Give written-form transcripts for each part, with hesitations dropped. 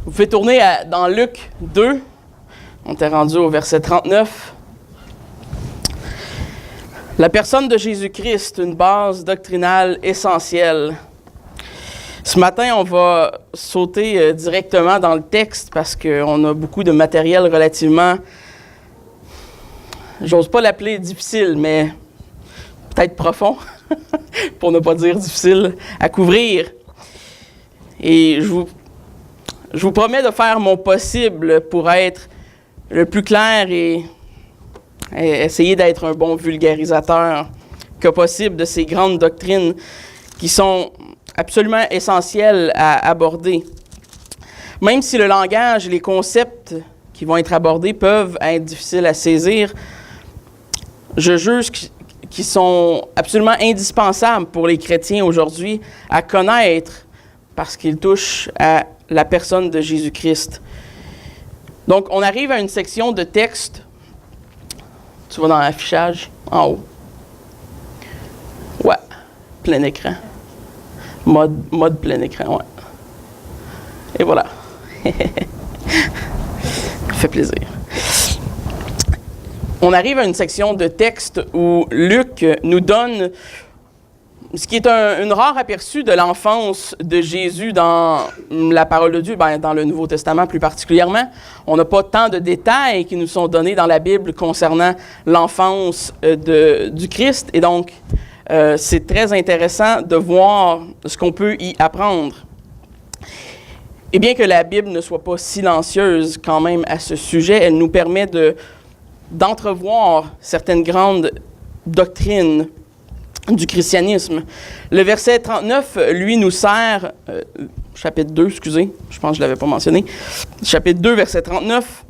Vous pouvez tourner dans Luc 2. On est rendu au verset 39. La personne de Jésus-Christ, une base doctrinale essentielle. Ce matin, on va sauter directement dans le texte parce qu'on a beaucoup de matériel relativement, j'ose pas l'appeler difficile, mais peut-être profond, pour ne pas dire difficile, à couvrir. Et je vous promets de faire mon possible pour être le plus clair et essayer d'être un bon vulgarisateur que possible de ces grandes doctrines qui sont absolument essentielles à aborder. Même si le langage et les concepts qui vont être abordés peuvent être difficiles à saisir, je juge qu'ils sont absolument indispensables pour les chrétiens aujourd'hui à connaître parce qu'ils touchent à la personne de Jésus-Christ. Donc, on arrive à une section de texte. Tu vas dans l'affichage, en haut. Ouais, plein écran. Mode plein écran, ouais. Et voilà. Ça fait plaisir. On arrive à une section de texte où Luc nous donne ce qui est un rare aperçu de l'enfance de Jésus dans la parole de Dieu, dans le Nouveau Testament plus particulièrement. On n'a pas tant de détails qui nous sont donnés dans la Bible concernant l'enfance du Christ. Et donc, c'est très intéressant de voir ce qu'on peut y apprendre. Et bien que la Bible ne soit pas silencieuse quand même à ce sujet, elle nous permet d'entrevoir certaines grandes doctrines du christianisme. Le verset 39, lui, nous sert, chapitre 2, excusez, je pense que je ne l'avais pas mentionné, chapitre 2, verset 39,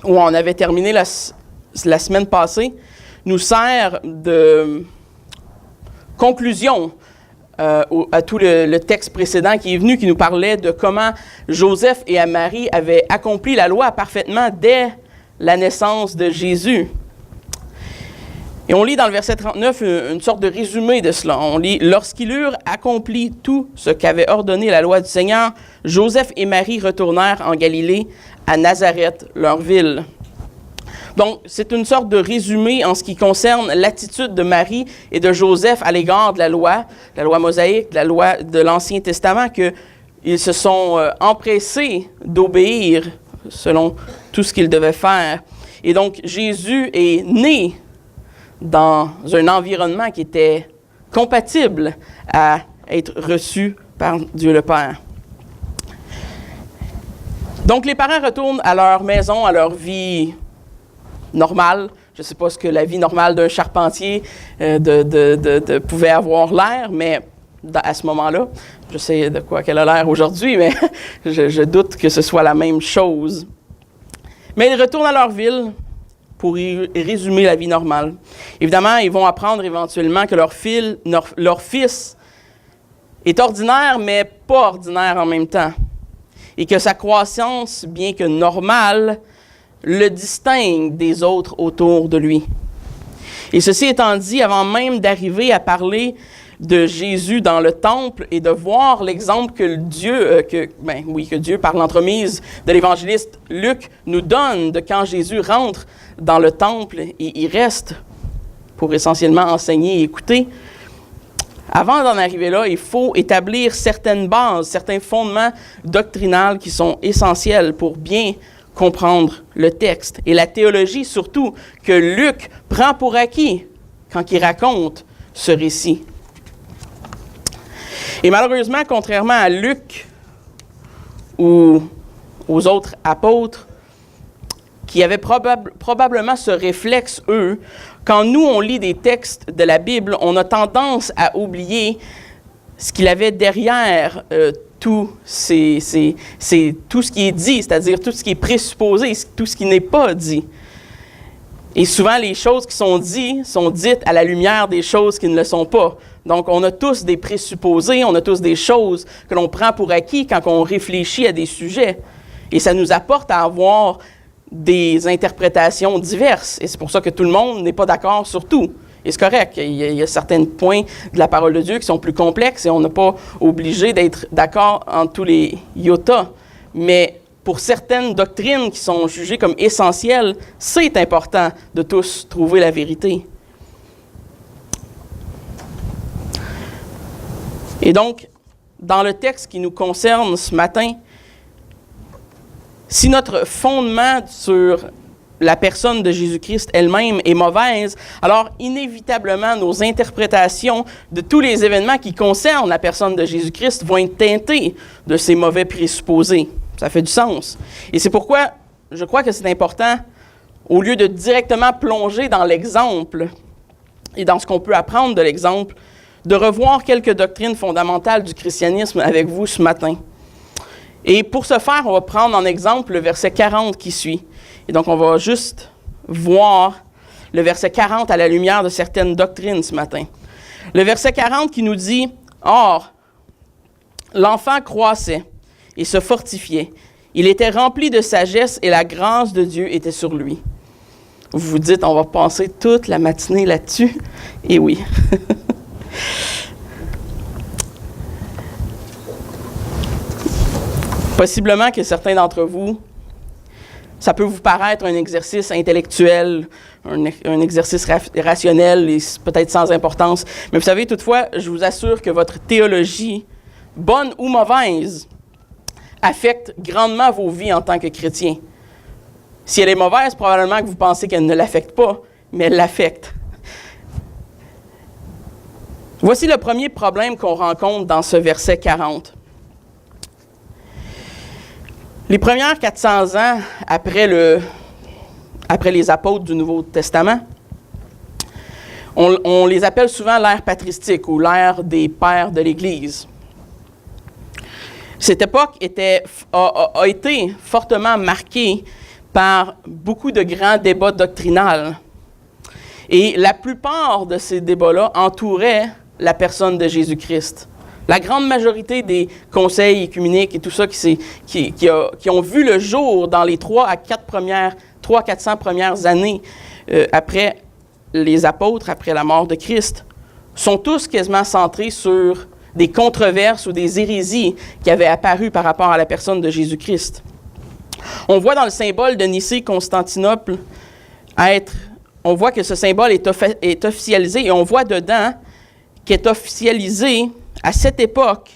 où on avait terminé la semaine passée, nous sert de conclusion à tout le texte précédent qui est venu, qui nous parlait de comment Joseph et Marie avaient accompli la loi parfaitement dès la naissance de Jésus. Et on lit dans le verset 39 une sorte de résumé de cela. On lit « Lorsqu'ils eurent accompli tout ce qu'avait ordonné la loi du Seigneur, Joseph et Marie retournèrent en Galilée, à Nazareth, leur ville. » Donc, c'est une sorte de résumé en ce qui concerne l'attitude de Marie et de Joseph à l'égard de la loi mosaïque, la loi de l'Ancien Testament, qu'ils se sont empressés d'obéir selon tout ce qu'ils devaient faire. Et donc, Jésus est né dans un environnement qui était compatible à être reçu par Dieu le Père. Donc, les parents retournent à leur maison, à leur vie normale. Je ne sais pas ce que la vie normale d'un charpentier pouvait avoir l'air, mais à ce moment-là, je sais de quoi qu'elle a l'air aujourd'hui, mais je doute que ce soit la même chose. Mais ils retournent à leur ville pour y résumer la vie normale. Évidemment, ils vont apprendre éventuellement que leur fils est ordinaire, mais pas ordinaire en même temps. Et que sa croissance, bien que normale, le distingue des autres autour de lui. Et ceci étant dit, avant même d'arriver à parler de Jésus dans le temple et de voir l'exemple que Dieu, par l'entremise de l'évangéliste Luc, nous donne de quand Jésus rentre dans le temple et il reste pour essentiellement enseigner et écouter. Avant d'en arriver là, il faut établir certaines bases, certains fondements doctrinaux qui sont essentiels pour bien comprendre le texte. Et la théologie, surtout, que Luc prend pour acquis quand il raconte ce récit. Et malheureusement, contrairement à Luc ou aux autres apôtres, qui avaient probablement ce réflexe, eux, quand nous, on lit des textes de la Bible, on a tendance à oublier ce qu'il y avait derrière tout ce qui est dit, c'est-à-dire tout ce qui est présupposé, tout ce qui n'est pas dit. Et souvent, les choses qui sont dites à la lumière des choses qui ne le sont pas. Donc, on a tous des présupposés, on a tous des choses que l'on prend pour acquis quand on réfléchit à des sujets. Et ça nous apporte à avoir des interprétations diverses. Et c'est pour ça que tout le monde n'est pas d'accord sur tout. Et c'est correct. Il y a certains points de la parole de Dieu qui sont plus complexes et on n'est pas obligé d'être d'accord en tous les iotas. mais pour certaines doctrines qui sont jugées comme essentielles, c'est important de tous trouver la vérité. Et donc, dans le texte qui nous concerne ce matin, si notre fondement sur la personne de Jésus-Christ elle-même est mauvaise, alors inévitablement nos interprétations de tous les événements qui concernent la personne de Jésus-Christ vont être teintées de ces mauvais présupposés. Ça fait du sens. Et c'est pourquoi je crois que c'est important, au lieu de directement plonger dans l'exemple et dans ce qu'on peut apprendre de l'exemple, de revoir quelques doctrines fondamentales du christianisme avec vous ce matin. Et pour ce faire, on va prendre en exemple le verset 40 qui suit. Et donc, on va juste voir le verset 40 à la lumière de certaines doctrines ce matin. Le verset 40 qui nous dit « Or, l'enfant croissait et se fortifiait. Il était rempli de sagesse et la grâce de Dieu était sur lui. » Vous vous dites, on va passer toute la matinée là-dessus. Et oui. Possiblement que certains d'entre vous, ça peut vous paraître un exercice intellectuel, un exercice rationnel et peut-être sans importance. Mais vous savez, toutefois, je vous assure que votre théologie, bonne ou mauvaise, affecte grandement vos vies en tant que chrétiens. Si elle est mauvaise, probablement que vous pensez qu'elle ne l'affecte pas, mais elle l'affecte. Voici le premier problème qu'on rencontre dans ce verset 40. Les premières 400 ans après les apôtres du Nouveau Testament, on les appelle souvent l'ère patristique ou l'ère des pères de l'Église. Cette époque a été fortement marquée par beaucoup de grands débats doctrinaux. Et la plupart de ces débats-là entouraient la personne de Jésus-Christ. La grande majorité des conseils écuméniques et tout ça qui ont vu le jour dans les 300-400 premières années après les apôtres, après la mort de Christ, sont tous quasiment centrés sur des controverses ou des hérésies qui avaient apparu par rapport à la personne de Jésus-Christ. On voit dans le symbole de Nicée-Constantinople on voit que ce symbole est officialisé et on voit dedans qu'est officialisé à cette époque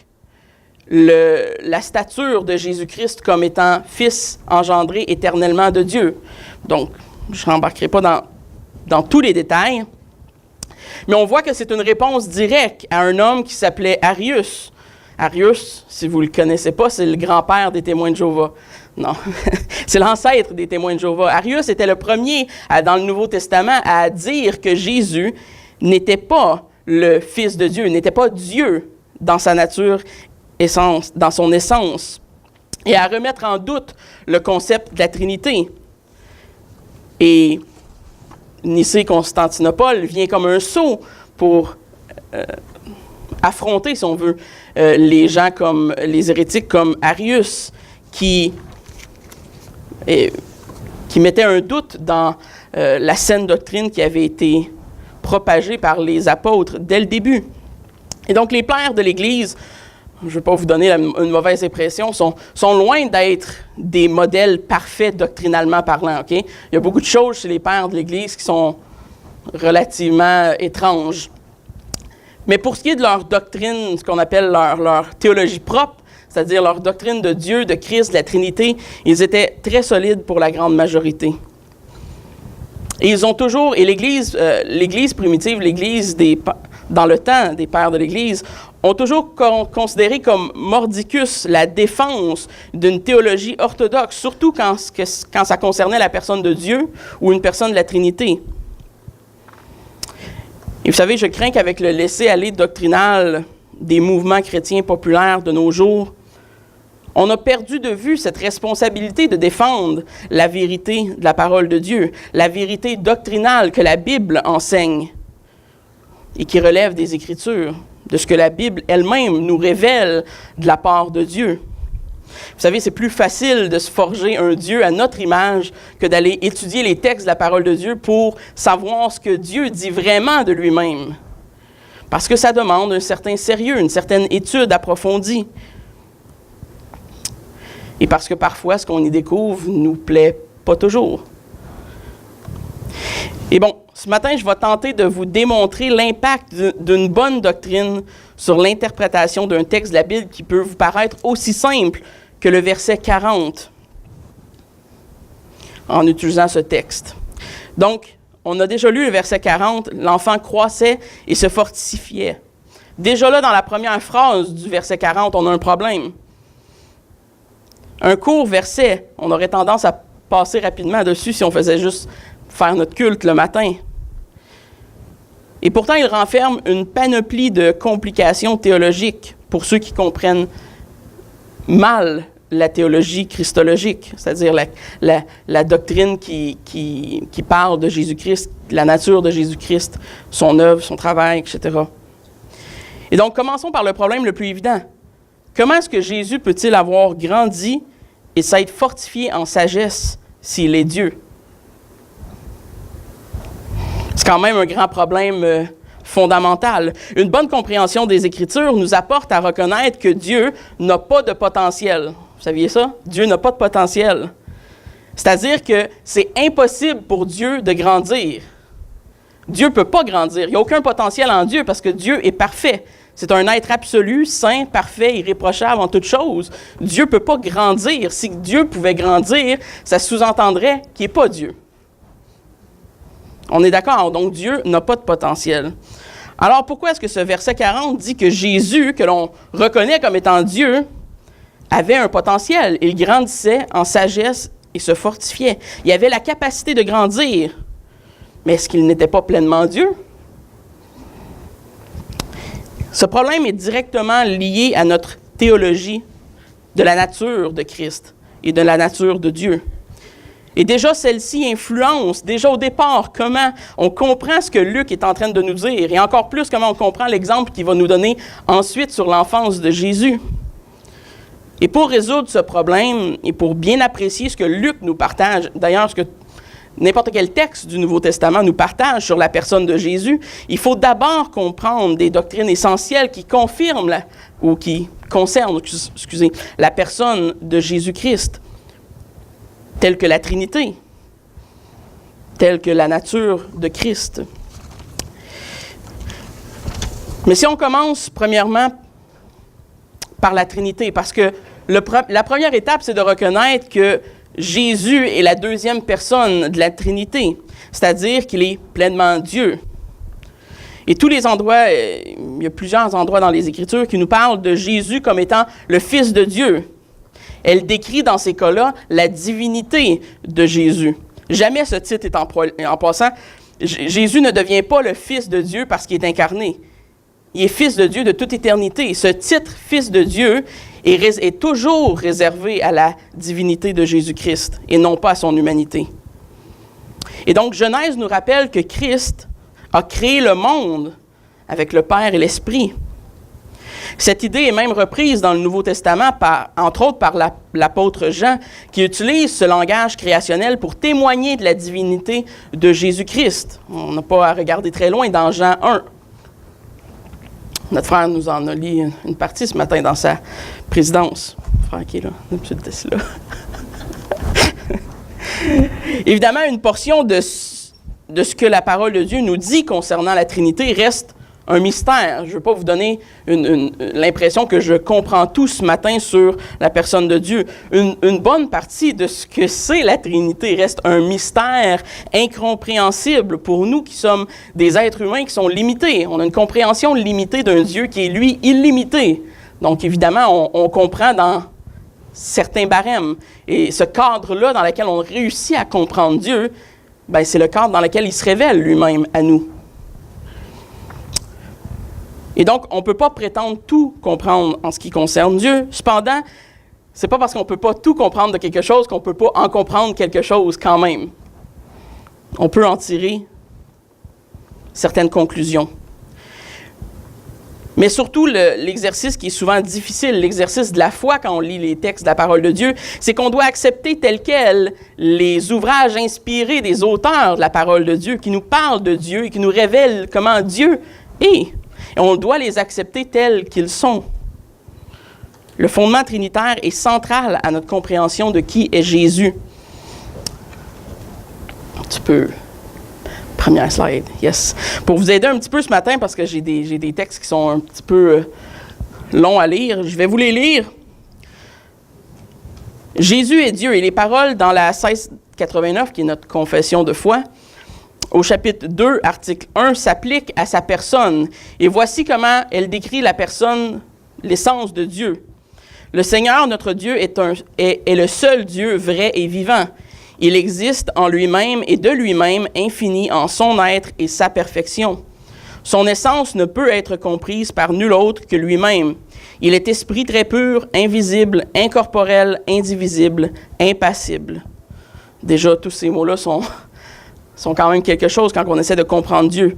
la stature de Jésus-Christ comme étant Fils engendré éternellement de Dieu. Donc, je n'embarquerai pas dans tous les détails, mais on voit que c'est une réponse directe à un homme qui s'appelait Arius. Arius, si vous ne le connaissez pas, c'est le grand-père des témoins de Jéhovah. Non, c'est l'ancêtre des témoins de Jéhovah. Arius était le premier dans le Nouveau Testament à dire que Jésus n'était pas le Fils de Dieu, n'était pas Dieu dans sa nature, dans son essence, et à remettre en doute le concept de la Trinité. Et Nicée-Constantinople vient comme un sceau pour affronter, si on veut, les gens comme les hérétiques comme Arius, qui mettaient un doute dans la saine doctrine qui avait été propagée par les apôtres dès le début. Et donc, les pères de l'Église, je ne veux pas vous donner une mauvaise impression, sont loin d'être des modèles parfaits doctrinalement parlant. Okay? Il y a beaucoup de choses chez les pères de l'Église qui sont relativement étranges. Mais pour ce qui est de leur doctrine, ce qu'on appelle leur théologie propre, c'est-à-dire leur doctrine de Dieu, de Christ, de la Trinité, ils étaient très solides pour la grande majorité. Et ils ont toujours, et l'Église primitive, l'Église dans le temps des pères de l'Église, ont toujours considéré comme mordicus la défense d'une théologie orthodoxe, surtout quand ça concernait la personne de Dieu ou une personne de la Trinité. Et vous savez, je crains qu'avec le laisser-aller doctrinal des mouvements chrétiens populaires de nos jours, on a perdu de vue cette responsabilité de défendre la vérité de la parole de Dieu, la vérité doctrinale que la Bible enseigne et qui relève des Écritures, de ce que la Bible elle-même nous révèle de la part de Dieu. Vous savez, c'est plus facile de se forger un Dieu à notre image que d'aller étudier les textes de la parole de Dieu pour savoir ce que Dieu dit vraiment de lui-même. Parce que ça demande un certain sérieux, une certaine étude approfondie. Et parce que parfois, ce qu'on y découvre ne nous plaît pas toujours. Et bon, ce matin, je vais tenter de vous démontrer l'impact d'une bonne doctrine sur l'interprétation d'un texte de la Bible qui peut vous paraître aussi simple que le verset 40 en utilisant ce texte. Donc, on a déjà lu le verset 40, l'enfant croissait et se fortifiait. Déjà là, dans la première phrase du verset 40, on a un problème. Un court verset, on aurait tendance à passer rapidement dessus si on faisait juste faire notre culte le matin. Et pourtant, il renferme une panoplie de complications théologiques pour ceux qui comprennent mal la théologie christologique, c'est-à-dire la doctrine qui parle de Jésus-Christ, la nature de Jésus-Christ, son œuvre, son travail, etc. Et donc, commençons par le problème le plus évident. Comment est-ce que Jésus peut-il avoir grandi et s'être fortifié en sagesse s'il est Dieu? C'est quand même un grand problème fondamental. Une bonne compréhension des Écritures nous apporte à reconnaître que Dieu n'a pas de potentiel. Vous saviez ça? Dieu n'a pas de potentiel. C'est-à-dire que c'est impossible pour Dieu de grandir. Dieu ne peut pas grandir. Il n'y a aucun potentiel en Dieu parce que Dieu est parfait. C'est un être absolu, saint, parfait, irréprochable en toutes choses. Dieu ne peut pas grandir. Si Dieu pouvait grandir, ça sous-entendrait qu'il n'est pas Dieu. On est d'accord? Donc, Dieu n'a pas de potentiel. Alors, pourquoi est-ce que ce verset 40 dit que Jésus, que l'on reconnaît comme étant Dieu, avait un potentiel? Il grandissait en sagesse et se fortifiait. Il avait la capacité de grandir. Mais est-ce qu'il n'était pas pleinement Dieu? Ce problème est directement lié à notre théologie de la nature de Christ et de la nature de Dieu. Et déjà, celle-ci influence, déjà au départ, comment on comprend ce que Luc est en train de nous dire, et encore plus comment on comprend l'exemple qu'il va nous donner ensuite sur l'enfance de Jésus. Et pour résoudre ce problème, et pour bien apprécier ce que Luc nous partage, d'ailleurs, ce que n'importe quel texte du Nouveau Testament nous partage sur la personne de Jésus, il faut d'abord comprendre des doctrines essentielles qui confirment ou qui concernent, la personne de Jésus-Christ, telle que la Trinité, telle que la nature de Christ. Mais si on commence premièrement par la Trinité, parce que la première étape, c'est de reconnaître que Jésus est la deuxième personne de la Trinité, c'est-à-dire qu'il est pleinement Dieu. Et tous les endroits, il y a plusieurs endroits dans les Écritures qui nous parlent de Jésus comme étant le Fils de Dieu. Elle décrit dans ces cas-là la divinité de Jésus. Jamais ce titre est en passant. Jésus ne devient pas le Fils de Dieu parce qu'il est incarné. Il est Fils de Dieu de toute éternité. Ce titre, Fils de Dieu, est toujours réservé à la divinité de Jésus-Christ et non pas à son humanité. Et donc, Genèse nous rappelle que Christ a créé le monde avec le Père et l'Esprit. Cette idée est même reprise dans le Nouveau Testament, entre autres par l'apôtre Jean, qui utilise ce langage créationnel pour témoigner de la divinité de Jésus-Christ. On n'a pas à regarder très loin dans Jean 1. Notre frère nous en a lu une partie ce matin dans sa présidence. Le frère qui est là, d'habitude c'est là. Évidemment, une portion de ce que la parole de Dieu nous dit concernant la Trinité reste un mystère. Je ne veux pas vous donner l'impression que je comprends tout ce matin sur la personne de Dieu. Une bonne partie de ce que c'est la Trinité reste un mystère incompréhensible pour nous qui sommes des êtres humains qui sont limités. On a une compréhension limitée d'un Dieu qui est, lui, illimité. Donc, évidemment, on comprend dans certains barèmes. Et ce cadre-là dans lequel on réussit à comprendre Dieu, ben, c'est le cadre dans lequel il se révèle lui-même à nous. Et donc, on ne peut pas prétendre tout comprendre en ce qui concerne Dieu. Cependant, ce n'est pas parce qu'on ne peut pas tout comprendre de quelque chose qu'on ne peut pas en comprendre quelque chose quand même. On peut en tirer certaines conclusions. Mais surtout, l'exercice qui est souvent difficile, l'exercice de la foi quand on lit les textes de la parole de Dieu, c'est qu'on doit accepter tel quel les ouvrages inspirés des auteurs de la parole de Dieu, qui nous parlent de Dieu et qui nous révèlent comment Dieu est. Et on doit les accepter tels qu'ils sont. Le fondement trinitaire est central à notre compréhension de qui est Jésus. Tu peux... Première slide, yes. Pour vous aider un petit peu ce matin, parce que j'ai des textes qui sont un petit peu longs à lire, je vais vous les lire. Jésus est Dieu, et les paroles dans la 1689, qui est notre confession de foi, au chapitre 2, article 1, s'appliquent à sa personne. Et voici comment elle décrit la personne, l'essence de Dieu. Le Seigneur, notre Dieu, est le seul Dieu vrai et vivant. Il existe en lui-même et de lui-même, infini en son être et sa perfection. Son essence ne peut être comprise par nul autre que lui-même. Il est esprit très pur, invisible, incorporel, indivisible, impassible. Déjà, tous ces mots-là sont quand même quelque chose quand on essaie de comprendre Dieu.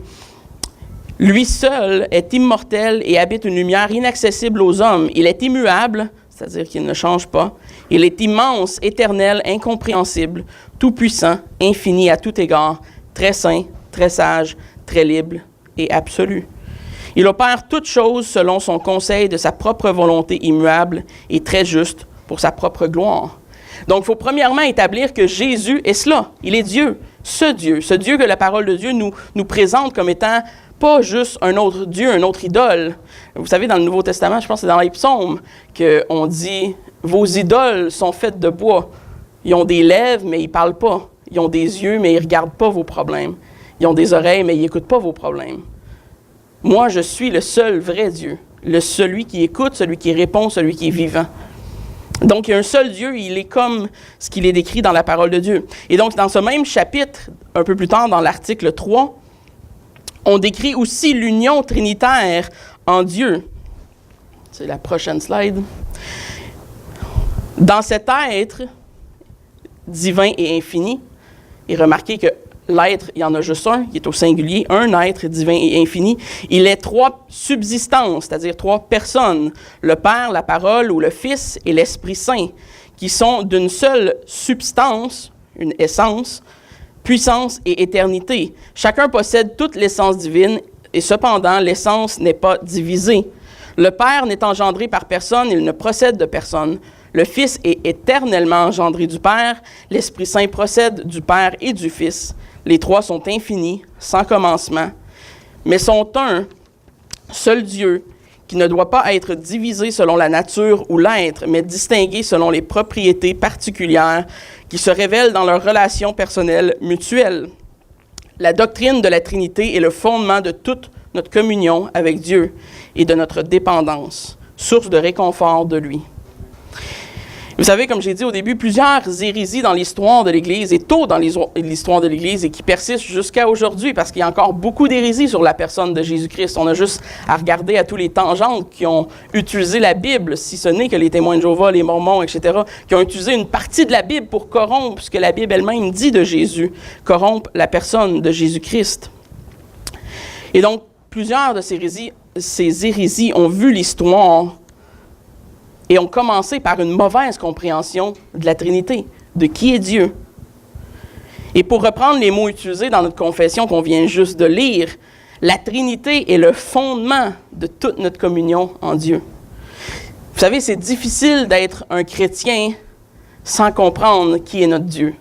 Lui seul est immortel et habite une lumière inaccessible aux hommes. Il est immuable, c'est-à-dire qu'il ne change pas. Il est immense, éternel, incompréhensible, tout-puissant, infini à tout égard, très saint, très sage, très libre et absolu. Il opère toutes choses selon son conseil de sa propre volonté immuable et très juste pour sa propre gloire. Donc, il faut premièrement établir que Jésus est cela. Il est Dieu, ce Dieu que la parole de Dieu nous présente comme étant pas juste un autre Dieu, un autre idole. Vous savez, dans le Nouveau Testament, je pense que c'est dans les psaumes qu'on dit « Vos idoles sont faites de bois. Ils ont des lèvres, mais ils ne parlent pas. Ils ont des yeux, mais ils ne regardent pas vos problèmes. Ils ont des oreilles, mais ils n'écoutent pas vos problèmes. Moi, je suis le seul vrai Dieu, celui qui écoute, celui qui répond, celui qui est vivant. » Donc, il y a un seul Dieu, il est comme ce qu'il est décrit dans la parole de Dieu. Et donc, dans ce même chapitre, un peu plus tard, dans l'article 3, on décrit aussi l'union trinitaire en Dieu. C'est la prochaine slide. Dans cet être divin et infini, et remarquez que l'être, il y en a juste un, qui est au singulier, un être divin et infini. Il est trois subsistances, c'est-à-dire trois personnes, le Père, la Parole ou le Fils et l'Esprit Saint, qui sont d'une seule substance, une essence, puissance et éternité. Chacun possède toute l'essence divine et cependant, l'essence n'est pas divisée. Le Père n'est engendré par personne, il ne procède de personne. Le Fils est éternellement engendré du Père, l'Esprit Saint procède du Père et du Fils. Les trois sont infinis, sans commencement, mais sont un seul Dieu qui ne doit pas être divisé selon la nature ou l'être, mais distingué selon les propriétés particulières qui se révèlent dans leurs relations personnelles mutuelles. La doctrine de la Trinité est le fondement de toute notre communion avec Dieu et de notre dépendance, source de réconfort de lui. Vous savez, comme j'ai dit au début, plusieurs hérésies dans l'histoire de l'Église, et tôt dans l'histoire de l'Église, et qui persistent jusqu'à aujourd'hui, parce qu'il y a encore beaucoup d'hérésies sur la personne de Jésus-Christ. On a juste à regarder à tous les tangentes qui ont utilisé la Bible, si ce n'est que les témoins de Jéhovah, les Mormons, etc., qui ont utilisé une partie de la Bible pour corrompre ce que la Bible elle-même dit de Jésus, corrompre la personne de Jésus-Christ. Et donc, plusieurs de ces hérésies ont vu l'histoire et ont commencé par une mauvaise compréhension de la Trinité, de qui est Dieu. Et pour reprendre les mots utilisés dans notre confession qu'on vient juste de lire, la Trinité est le fondement de toute notre communion en Dieu. Vous savez, c'est difficile d'être un chrétien sans comprendre qui est notre Dieu.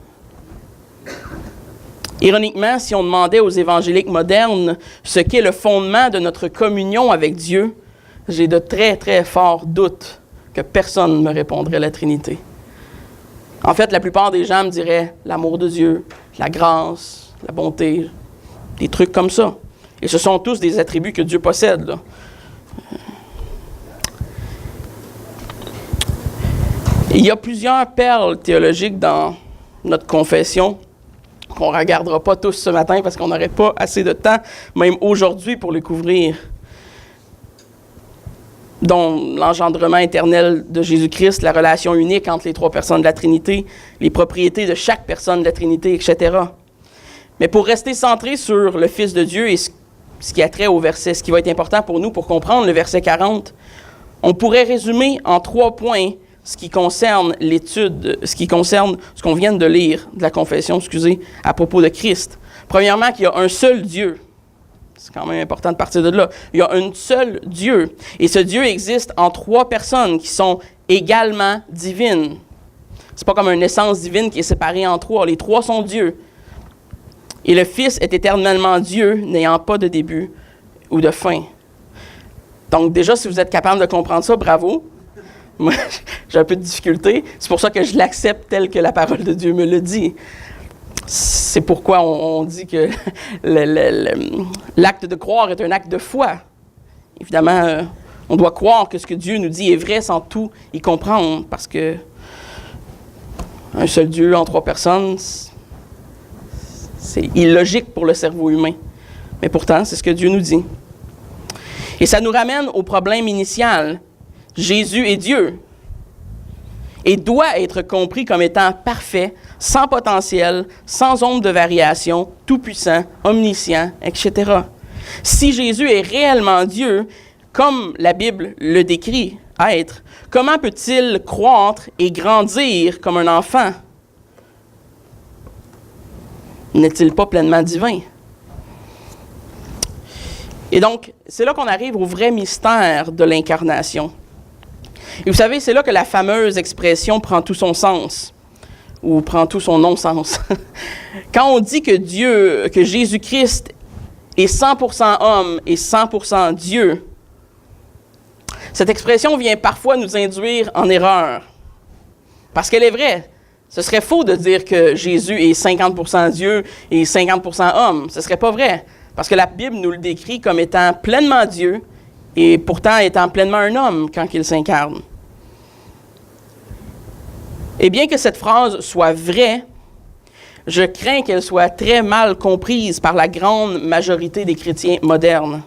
Ironiquement, si on demandait aux évangéliques modernes ce qu'est le fondement de notre communion avec Dieu, j'ai de très, très forts doutes que personne ne me répondrait la Trinité. En fait, la plupart des gens me diraient l'amour de Dieu, la grâce, la bonté, des trucs comme ça. Et ce sont tous des attributs que Dieu possède, là. Il y a plusieurs perles théologiques dans notre confession qu'on ne regardera pas tous ce matin parce qu'on n'aurait pas assez de temps, même aujourd'hui, pour les couvrir, dont l'engendrement éternel de Jésus-Christ, la relation unique entre les trois personnes de la Trinité, les propriétés de chaque personne de la Trinité, etc. Mais pour rester centré sur le Fils de Dieu et ce qui a trait au verset, ce qui va être important pour nous pour comprendre le verset 40, on pourrait résumer en 3 points ce qui concerne l'étude, ce qu'on vient de lire de la confession, à propos de Christ. Premièrement, qu'il y a un seul Dieu. C'est quand même important de partir de là. Il y a un seul Dieu. Et ce Dieu existe en 3 personnes qui sont également divines. C'est pas comme une essence divine qui est séparée en 3. Les 3 sont Dieu. Et le Fils est éternellement Dieu, n'ayant pas de début ou de fin. Donc déjà, si vous êtes capable de comprendre ça, bravo. Moi, j'ai un peu de difficulté. C'est pour ça que je l'accepte tel que la parole de Dieu me le dit. C'est pourquoi on dit que l'acte de croire est un acte de foi. Évidemment, on doit croire que ce que Dieu nous dit est vrai sans tout y comprendre, parce que un seul Dieu en 3 personnes, c'est illogique pour le cerveau humain. Mais pourtant, c'est ce que Dieu nous dit. Et ça nous ramène au problème initial. Jésus est Dieu et doit être compris comme étant parfait, sans potentiel, sans ombre de variation, tout-puissant, omniscient, etc. Si Jésus est réellement Dieu, comme la Bible le décrit être, comment peut-il croître et grandir comme un enfant? N'est-il pas pleinement divin? Et donc, c'est là qu'on arrive au vrai mystère de l'incarnation. Et vous savez, c'est là que la fameuse expression prend tout son sens, ou prend tout son non-sens. Quand on dit que Jésus-Christ est 100% homme et 100% Dieu, cette expression vient parfois nous induire en erreur. Parce qu'elle est vraie. Ce serait faux de dire que Jésus est 50% Dieu et 50% homme. Ce ne serait pas vrai. Parce que la Bible nous le décrit comme étant pleinement Dieu et pourtant étant pleinement un homme quand il s'incarne. Et bien que cette phrase soit vraie, je crains qu'elle soit très mal comprise par la grande majorité des chrétiens modernes.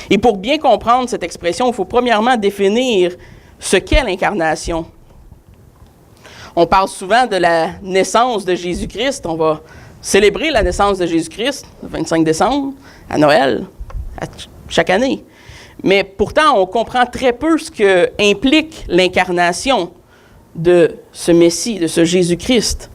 Et pour bien comprendre cette expression, il faut premièrement définir ce qu'est l'incarnation. On parle souvent de la naissance de Jésus-Christ. On va célébrer la naissance de Jésus-Christ le 25 décembre, à Noël, chaque année. Mais pourtant, on comprend très peu ce que implique l'incarnation de ce Messie, de ce Jésus-Christ.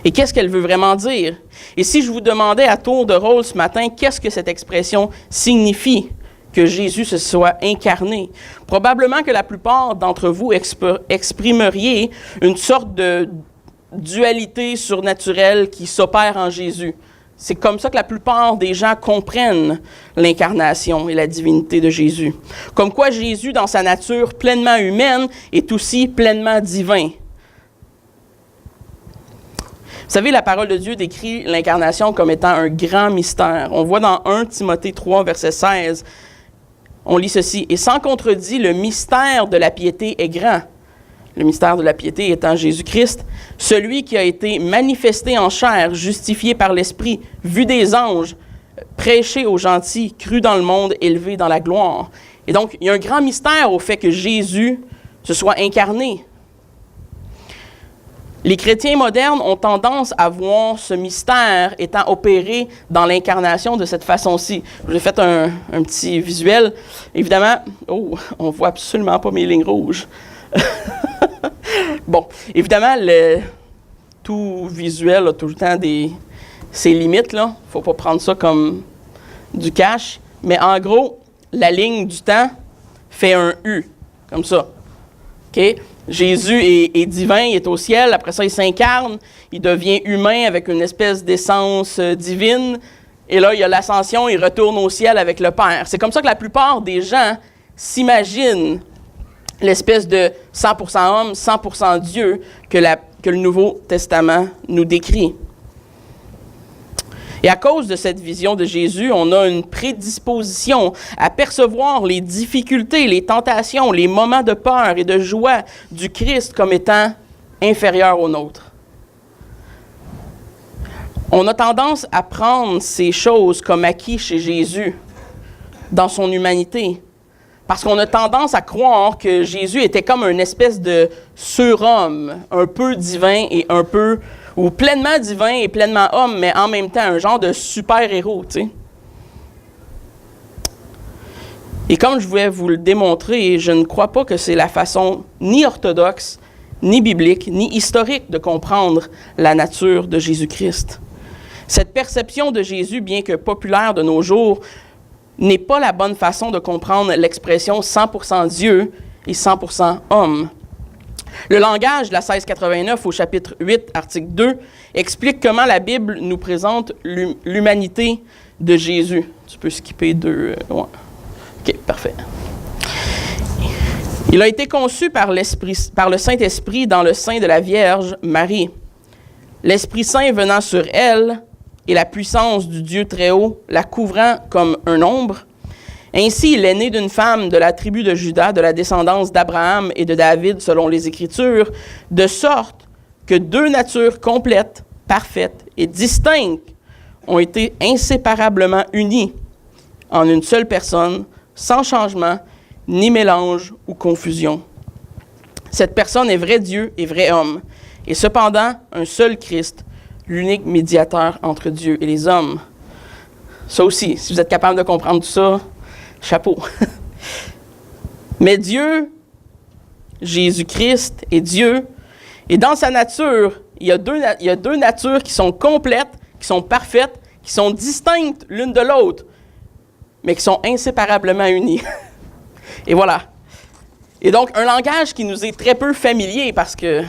Et qu'est-ce qu'elle veut vraiment dire? Et si je vous demandais à tour de rôle ce matin, qu'est-ce que cette expression signifie, que Jésus se soit incarné? Probablement que la plupart d'entre vous exprimeriez une sorte de dualité surnaturelle qui s'opère en Jésus. C'est comme ça que la plupart des gens comprennent l'incarnation et la divinité de Jésus. Comme quoi Jésus, dans sa nature pleinement humaine, est aussi pleinement divin. Vous savez, la parole de Dieu décrit l'incarnation comme étant un grand mystère. On voit dans 1 Timothée 3, verset 16, on lit ceci: « Et sans contredit, le mystère de la piété est grand. » Le mystère de la piété étant Jésus-Christ, celui qui a été manifesté en chair, justifié par l'Esprit, vu des anges, prêché aux gentils, cru dans le monde, élevé dans la gloire. Et donc, il y a un grand mystère au fait que Jésus se soit incarné. Les chrétiens modernes ont tendance à voir ce mystère étant opéré dans l'incarnation de cette façon-ci. J'ai fait un petit visuel. Évidemment, on ne voit absolument pas mes lignes rouges. Bon, évidemment, tout visuel a tout le temps ses limites, là. Il ne faut pas prendre ça comme du cash. Mais en gros, la ligne du temps fait un U, comme ça. OK? Jésus est divin, il est au ciel, après ça, il s'incarne, il devient humain avec une espèce d'essence divine, et là, il y a l'ascension, il retourne au ciel avec le Père. C'est comme ça que la plupart des gens s'imaginent l'espèce de 100% homme, 100% Dieu que le Nouveau Testament nous décrit. Et à cause de cette vision de Jésus, on a une prédisposition à percevoir les difficultés, les tentations, les moments de peur et de joie du Christ comme étant inférieurs aux nôtres. On a tendance à prendre ces choses comme acquis chez Jésus, dans son humanité, parce qu'on a tendance à croire que Jésus était comme une espèce de surhomme, un peu divin et un peu, ou pleinement divin et pleinement homme, mais en même temps un genre de super-héros, tu sais. Et comme je voulais vous le démontrer, je ne crois pas que c'est la façon ni orthodoxe, ni biblique, ni historique de comprendre la nature de Jésus-Christ. Cette perception de Jésus, bien que populaire de nos jours, n'est pas la bonne façon de comprendre l'expression 100% Dieu et 100% homme. Le langage de la 1689 au chapitre 8, article 2, explique comment la Bible nous présente l'humanité de Jésus. Tu peux skipper 2. Ouais. OK, parfait. Il a été conçu par le Saint-Esprit dans le sein de la Vierge Marie. L'Esprit Saint venant sur elle et la puissance du Dieu très haut la couvrant comme un ombre. Ainsi, il est né d'une femme de la tribu de Juda, de la descendance d'Abraham et de David, selon les Écritures, de sorte que deux natures complètes, parfaites et distinctes ont été inséparablement unies en une seule personne, sans changement, ni mélange ou confusion. Cette personne est vrai Dieu et vrai homme, et cependant un seul Christ, l'unique médiateur entre Dieu et les hommes. Ça aussi, si vous êtes capable de comprendre tout ça, chapeau. Mais Dieu, Jésus-Christ est Dieu, et dans sa nature, il y a deux natures qui sont complètes, qui sont parfaites, qui sont distinctes l'une de l'autre, mais qui sont inséparablement unies. Et voilà. Et donc, un langage qui nous est très peu familier parce que,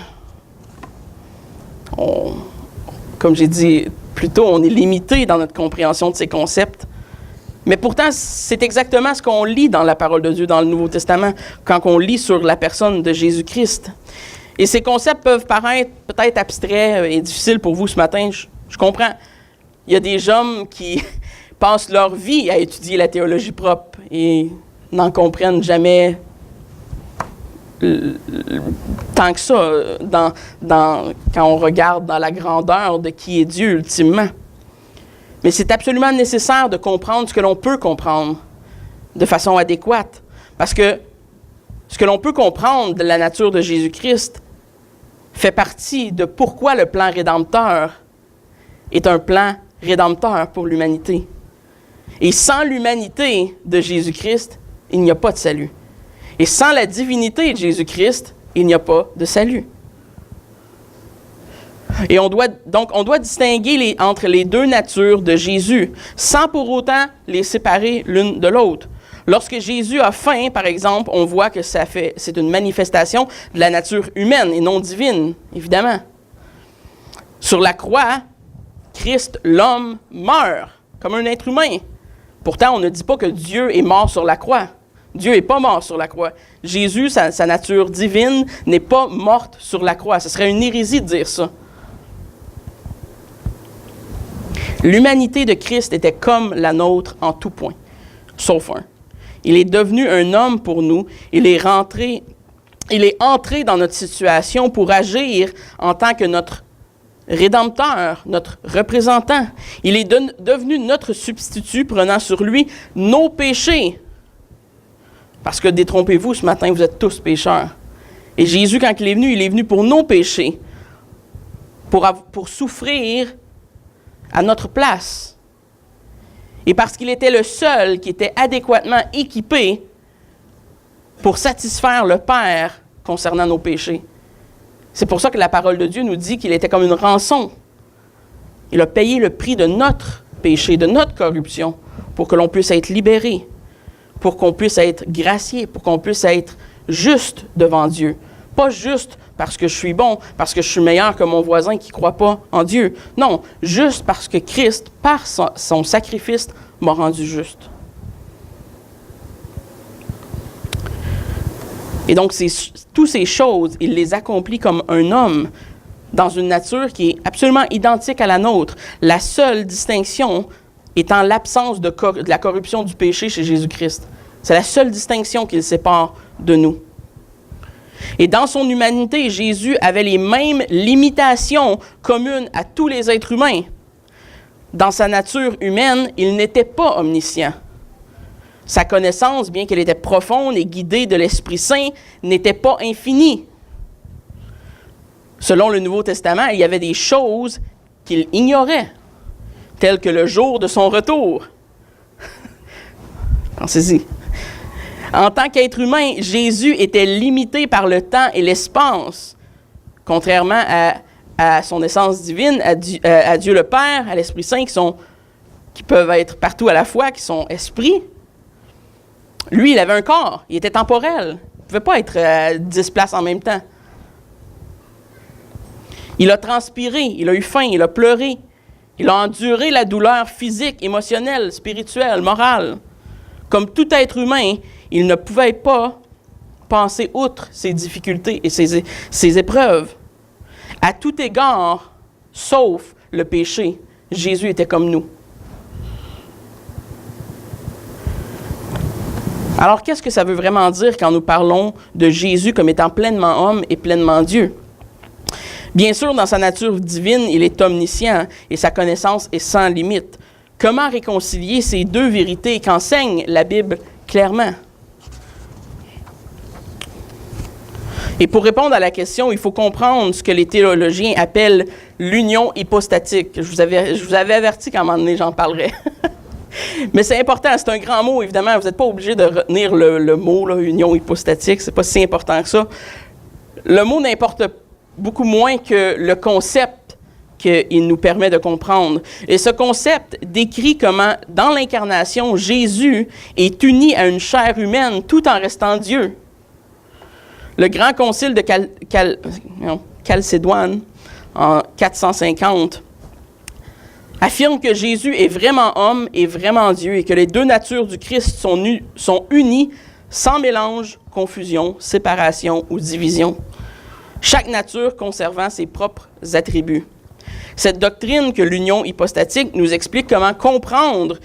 comme j'ai dit plus tôt, on est limité dans notre compréhension de ces concepts. Mais pourtant, c'est exactement ce qu'on lit dans la parole de Dieu, dans le Nouveau Testament, quand on lit sur la personne de Jésus-Christ. Et ces concepts peuvent paraître peut-être abstraits et difficiles pour vous ce matin, je comprends. Il y a des hommes qui passent leur vie à étudier la théologie propre et n'en comprennent jamais tant que ça quand on regarde dans la grandeur de qui est Dieu ultimement. Mais c'est absolument nécessaire de comprendre ce que l'on peut comprendre de façon adéquate. Parce que ce que l'on peut comprendre de la nature de Jésus-Christ fait partie de pourquoi le plan rédempteur est un plan rédempteur pour l'humanité. Et sans l'humanité de Jésus-Christ, il n'y a pas de salut. Et sans la divinité de Jésus-Christ, il n'y a pas de salut. Et on doit distinguer entre les deux natures de Jésus, sans pour autant les séparer l'une de l'autre. Lorsque Jésus a faim, par exemple, on voit que c'est une manifestation de la nature humaine et non divine, évidemment. Sur la croix, Christ, l'homme, meurt comme un être humain. Pourtant, on ne dit pas que Dieu est mort sur la croix. Dieu n'est pas mort sur la croix. Jésus, sa nature divine, n'est pas morte sur la croix. Ce serait une hérésie de dire ça. L'humanité de Christ était comme la nôtre en tout point, sauf un. Il est devenu un homme pour nous. Il est entré dans notre situation pour agir en tant que notre Rédempteur, notre représentant. Il est devenu notre substitut, prenant sur lui nos péchés. Parce que, détrompez-vous, ce matin, vous êtes tous pécheurs. Et Jésus, quand il est venu pour nos péchés, pour souffrir à notre place. Et parce qu'il était le seul qui était adéquatement équipé pour satisfaire le Père concernant nos péchés. C'est pour ça que la parole de Dieu nous dit qu'il était comme une rançon. Il a payé le prix de notre péché, de notre corruption, pour que l'on puisse être libéré, pour qu'on puisse être gracié, pour qu'on puisse être juste devant Dieu. Pas juste parce que je suis bon, parce que je suis meilleur que mon voisin qui ne croit pas en Dieu. Non, juste parce que Christ, par son sacrifice, m'a rendu juste. Et donc, toutes ces choses, il les accomplit comme un homme dans une nature qui est absolument identique à la nôtre. La seule distinction étant l'absence de la corruption du péché chez Jésus-Christ. C'est la seule distinction qui le sépare de nous. Et dans son humanité, Jésus avait les mêmes limitations communes à tous les êtres humains. Dans sa nature humaine, il n'était pas omniscient. Sa connaissance, bien qu'elle était profonde et guidée de l'Esprit Saint, n'était pas infinie. Selon le Nouveau Testament, il y avait des choses qu'il ignorait, telles que le jour de son retour. Pensez-y. En tant qu'être humain, Jésus était limité par le temps et l'espace, contrairement à à son essence divine, à Dieu le Père, à l'Esprit Saint, qui peuvent être partout à la fois, qui sont esprits. Lui, il avait un corps, il était temporel. Il ne pouvait pas être à 10 places en même temps. Il a transpiré, il a eu faim, il a pleuré. Il a enduré la douleur physique, émotionnelle, spirituelle, morale. Comme tout être humain, il ne pouvait pas passer outre ses difficultés et ses épreuves. À tout égard, sauf le péché, Jésus était comme nous. Alors, qu'est-ce que ça veut vraiment dire quand nous parlons de Jésus comme étant pleinement homme et pleinement Dieu? Bien sûr, dans sa nature divine, il est omniscient et sa connaissance est sans limite. Comment réconcilier ces deux vérités qu'enseigne la Bible clairement? Et pour répondre à la question, il faut comprendre ce que les théologiens appellent l'union hypostatique. Je vous avais averti qu'à un moment donné, j'en parlerai. Mais c'est important, c'est un grand mot, évidemment. Vous n'êtes pas obligé de retenir le mot, là, union hypostatique. C'est pas si important que ça. Le mot n'importe beaucoup moins que le concept qu'il nous permet de comprendre. Et ce concept décrit comment, dans l'incarnation, Jésus est uni à une chair humaine tout en restant Dieu. Le grand concile de Chalcédoine, en 450, affirme que Jésus est vraiment homme et vraiment Dieu et que les deux natures du Christ sont unies sans mélange, confusion, séparation ou division. Chaque nature conservant ses propres attributs. Cette doctrine que l'union hypostatique nous explique comment comprendre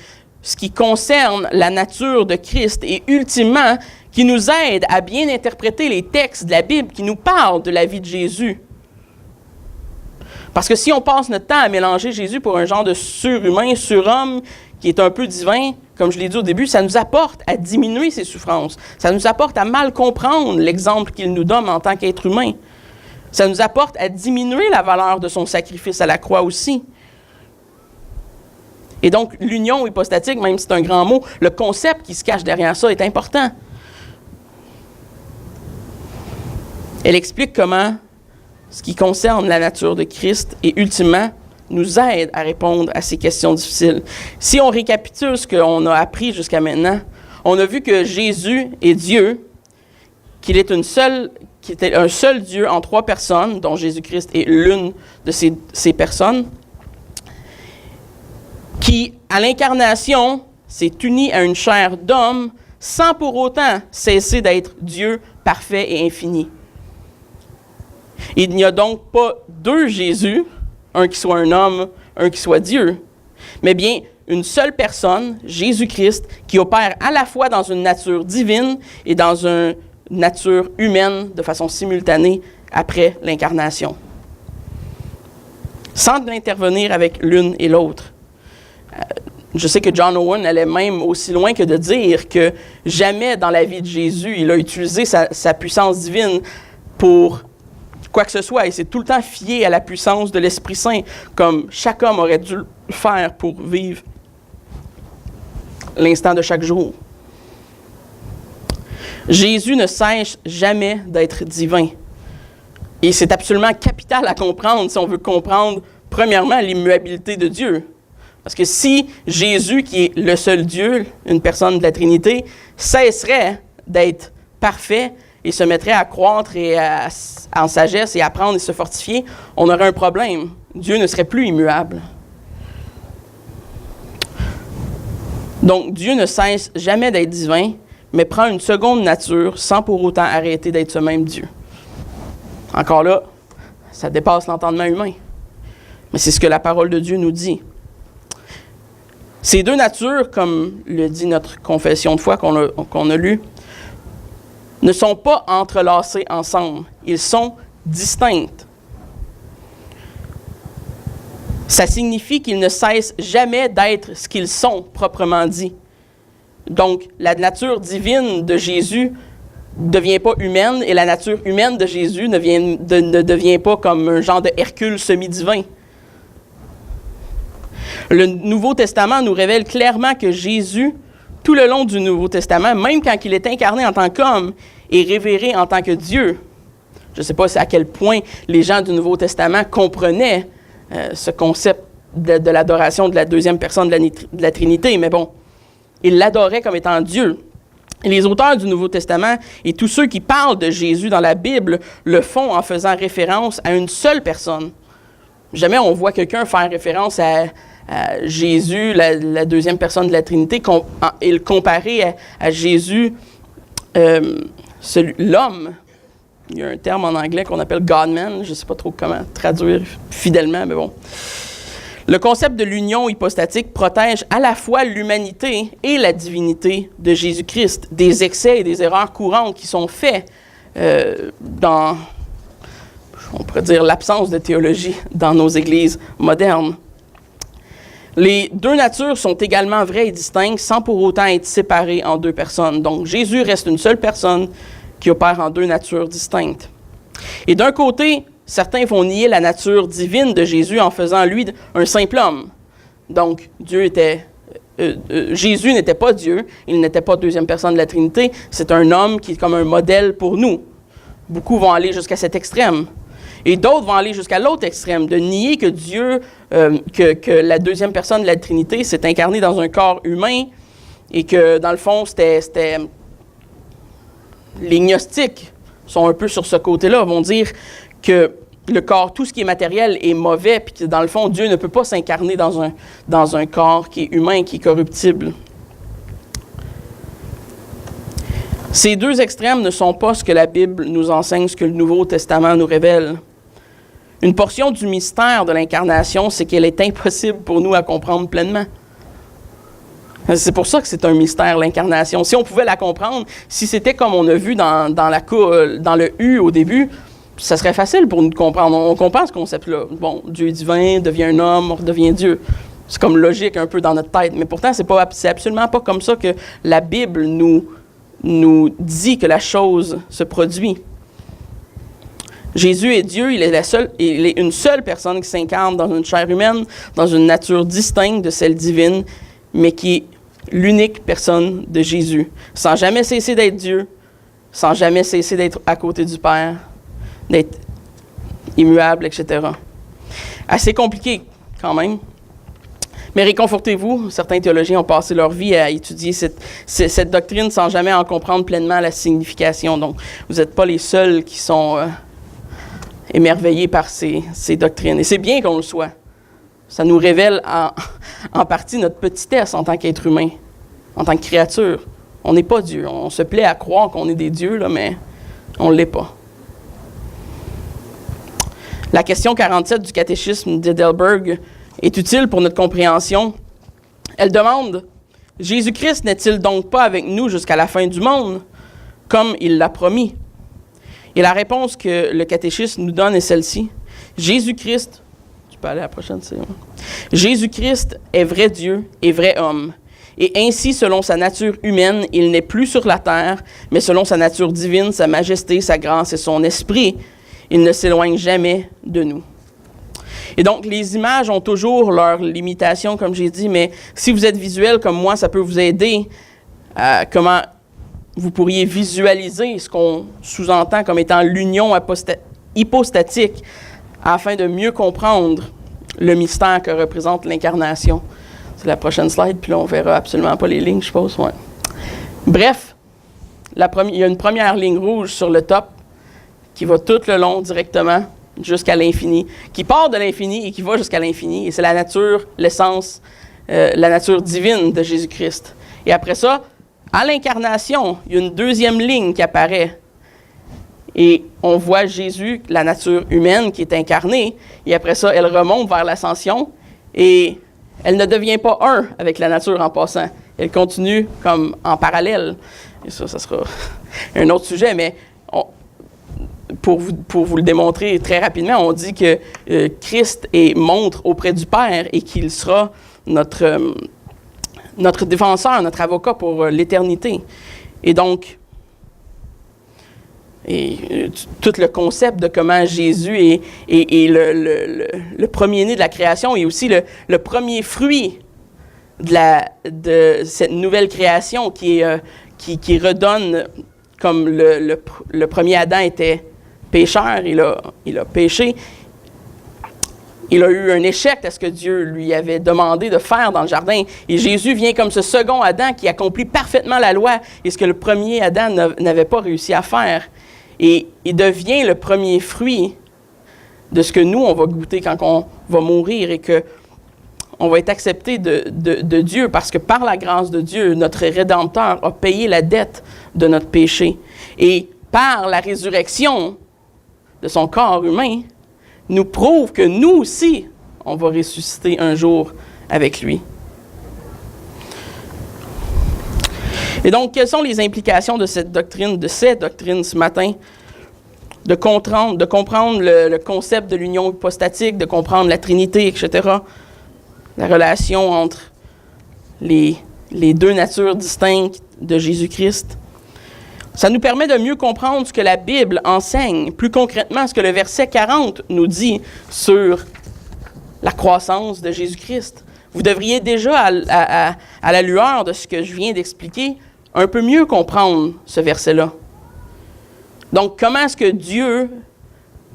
ce qui concerne la nature de Christ et ultimement qui nous aide à bien interpréter les textes de la Bible qui nous parlent de la vie de Jésus. Parce que si on passe notre temps à mélanger Jésus pour un genre de surhumain, surhomme, qui est un peu divin, comme je l'ai dit au début, ça nous apporte à diminuer ses souffrances. Ça nous apporte à mal comprendre l'exemple qu'il nous donne en tant qu'être humain. Ça nous apporte à diminuer la valeur de son sacrifice à la croix aussi. Et donc, l'union hypostatique, même si c'est un grand mot, le concept qui se cache derrière ça est important. Elle explique comment ce qui concerne la nature de Christ et ultimement nous aide à répondre à ces questions difficiles. Si on récapitule ce qu'on a appris jusqu'à maintenant, on a vu que Jésus est Dieu, qu'il était un seul Dieu en trois personnes, dont Jésus-Christ est l'une de ces personnes, qui, à l'incarnation, s'est uni à une chair d'homme sans pour autant cesser d'être Dieu parfait et infini. Il n'y a donc pas deux Jésus, un qui soit un homme, un qui soit Dieu, mais bien une seule personne, Jésus-Christ, qui opère à la fois dans une nature divine et dans une nature humaine de façon simultanée après l'incarnation, sans intervenir avec l'une et l'autre. Je sais que John Owen allait même aussi loin que de dire que jamais dans la vie de Jésus, il a utilisé sa puissance divine pour quoi que ce soit. Il s'est tout le temps fié à la puissance de l'Esprit Saint, comme chaque homme aurait dû le faire pour vivre l'instant de chaque jour. Jésus ne cesse jamais d'être divin. Et c'est absolument capital à comprendre si on veut comprendre, premièrement, l'immuabilité de Dieu. Parce que si Jésus, qui est le seul Dieu, une personne de la Trinité, cesserait d'être parfait et se mettrait à croître en sagesse et à apprendre et se fortifier, on aurait un problème. Dieu ne serait plus immuable. Donc, Dieu ne cesse jamais d'être divin, mais prend une seconde nature sans pour autant arrêter d'être ce même Dieu. Encore là, ça dépasse l'entendement humain. Mais c'est ce que la parole de Dieu nous dit. Ces deux natures, comme le dit notre confession de foi qu'on a lue, ne sont pas entrelacées ensemble. Ils sont distincts. Ça signifie qu'ils ne cessent jamais d'être ce qu'ils sont, proprement dit. Donc, la nature divine de Jésus ne devient pas humaine et la nature humaine de Jésus ne devient pas comme un genre de Hercule semi-divin. Le Nouveau Testament nous révèle clairement que Jésus, tout le long du Nouveau Testament, même quand il est incarné en tant qu'homme, est révéré en tant que Dieu. Je ne sais pas à quel point les gens du Nouveau Testament comprenaient ce concept de l'adoration de la deuxième personne de la Trinité, mais bon, ils l'adoraient comme étant Dieu. Et les auteurs du Nouveau Testament et tous ceux qui parlent de Jésus dans la Bible le font en faisant référence à une seule personne. Jamais on voit quelqu'un faire référence à Jésus, la deuxième personne de la Trinité, et le comparer à Jésus, l'homme. Il y a un terme en anglais qu'on appelle God-man. Je ne sais pas trop comment traduire fidèlement, mais bon. Le concept de l'union hypostatique protège à la fois l'humanité et la divinité de Jésus-Christ des excès et des erreurs courantes qui sont faits dans, on pourrait dire, l'absence de théologie dans nos églises modernes. Les deux natures sont également vraies et distinctes sans pour autant être séparées en deux personnes. Donc, Jésus reste une seule personne qui opère en deux natures distinctes. Et d'un côté, certains vont nier la nature divine de Jésus en faisant lui un simple homme. Donc, Jésus n'était pas Dieu, il n'était pas deuxième personne de la Trinité, c'est un homme qui est comme un modèle pour nous. Beaucoup vont aller jusqu'à cet extrême. Et d'autres vont aller jusqu'à l'autre extrême, de nier que Dieu, que la deuxième personne de la Trinité s'est incarnée dans un corps humain et que, dans le fond, les gnostiques sont un peu sur ce côté-là, vont dire que le corps, tout ce qui est matériel est mauvais, puis que dans le fond, Dieu ne peut pas s'incarner dans un corps qui est humain, qui est corruptible. Ces deux extrêmes ne sont pas ce que la Bible nous enseigne, ce que le Nouveau Testament nous révèle. Une portion du mystère de l'incarnation, c'est qu'elle est impossible pour nous à comprendre pleinement. C'est pour ça que c'est un mystère, l'incarnation. Si on pouvait la comprendre, si c'était comme on a vu dans le U au début, ça serait facile pour nous de comprendre. On comprend ce concept-là. Bon, Dieu est divin, devient un homme, redevient Dieu. C'est comme logique un peu dans notre tête. Mais pourtant, c'est absolument pas comme ça que la Bible nous dit que la chose se produit. Jésus est Dieu, il est une seule personne qui s'incarne dans une chair humaine, dans une nature distincte de celle divine, mais qui est l'unique personne de Jésus, sans jamais cesser d'être Dieu, sans jamais cesser d'être à côté du Père, d'être immuable, etc. Assez compliqué, quand même. Mais réconfortez-vous, certains théologiens ont passé leur vie à étudier cette doctrine sans jamais en comprendre pleinement la signification. Donc, vous n'êtes pas les seuls qui sont émerveillés par ces doctrines. Et c'est bien qu'on le soit. Ça nous révèle en partie notre petitesse en tant qu'être humain, en tant que créature. On n'est pas Dieu. On se plaît à croire qu'on est des dieux, là, mais on ne l'est pas. La question 47 du catéchisme d'Heidelberg est utile pour notre compréhension. Elle demande « Jésus-Christ n'est-il donc pas avec nous jusqu'à la fin du monde, comme il l'a promis? » Et la réponse que le catéchisme nous donne est celle-ci. Jésus-Christ, tu peux aller à la prochaine, c'est bon. Jésus-Christ est vrai Dieu et vrai homme. Et ainsi, selon sa nature humaine, il n'est plus sur la terre, mais selon sa nature divine, sa majesté, sa grâce et son esprit, il ne s'éloigne jamais de nous. Et donc, les images ont toujours leurs limitations, comme j'ai dit, mais si vous êtes visuel comme moi, ça peut vous aider à comment vous pourriez visualiser ce qu'on sous-entend comme étant l'union hypostatique afin de mieux comprendre le mystère que représente l'incarnation. C'est la prochaine slide, puis là, on verra absolument pas les lignes, je suppose. Ouais. Bref, il y a une première ligne rouge sur le top qui va tout le long directement jusqu'à l'infini, qui part de l'infini et qui va jusqu'à l'infini. Et c'est la nature, l'essence, la nature divine de Jésus-Christ. Et après ça, à l'incarnation, il y a une deuxième ligne qui apparaît. Et on voit Jésus, la nature humaine qui est incarnée. Et après ça, elle remonte vers l'ascension. Et elle ne devient pas un avec la nature en passant. Elle continue comme en parallèle. Et ça sera un autre sujet, mais pour vous le démontrer très rapidement, on dit que Christ montre auprès du Père et qu'il sera notre défenseur, notre avocat pour l'éternité. Et donc, tout le concept de comment Jésus est le premier-né de la création et aussi le premier fruit de cette nouvelle création qui redonne, comme le premier Adam était pécheur, il a péché. Il a eu un échec à ce que Dieu lui avait demandé de faire dans le jardin. Et Jésus vient comme ce second Adam qui accomplit parfaitement la loi et ce que le premier Adam n'avait pas réussi à faire. Et il devient le premier fruit de ce que nous, on va goûter quand on va mourir et qu'on va être accepté de Dieu parce que par la grâce de Dieu, notre Rédempteur a payé la dette de notre péché. Et par la résurrection de son corps humain, nous prouve que nous aussi, on va ressusciter un jour avec lui. Et donc, quelles sont les implications de cette doctrine, ce matin? De comprendre le concept de l'union hypostatique, de comprendre la Trinité, etc. La relation entre les deux natures distinctes de Jésus-Christ. Ça nous permet de mieux comprendre ce que la Bible enseigne, plus concrètement ce que le verset 40 nous dit sur la croissance de Jésus-Christ. Vous devriez déjà, à la lueur de ce que je viens d'expliquer, un peu mieux comprendre ce verset-là. Donc, comment est-ce que Dieu,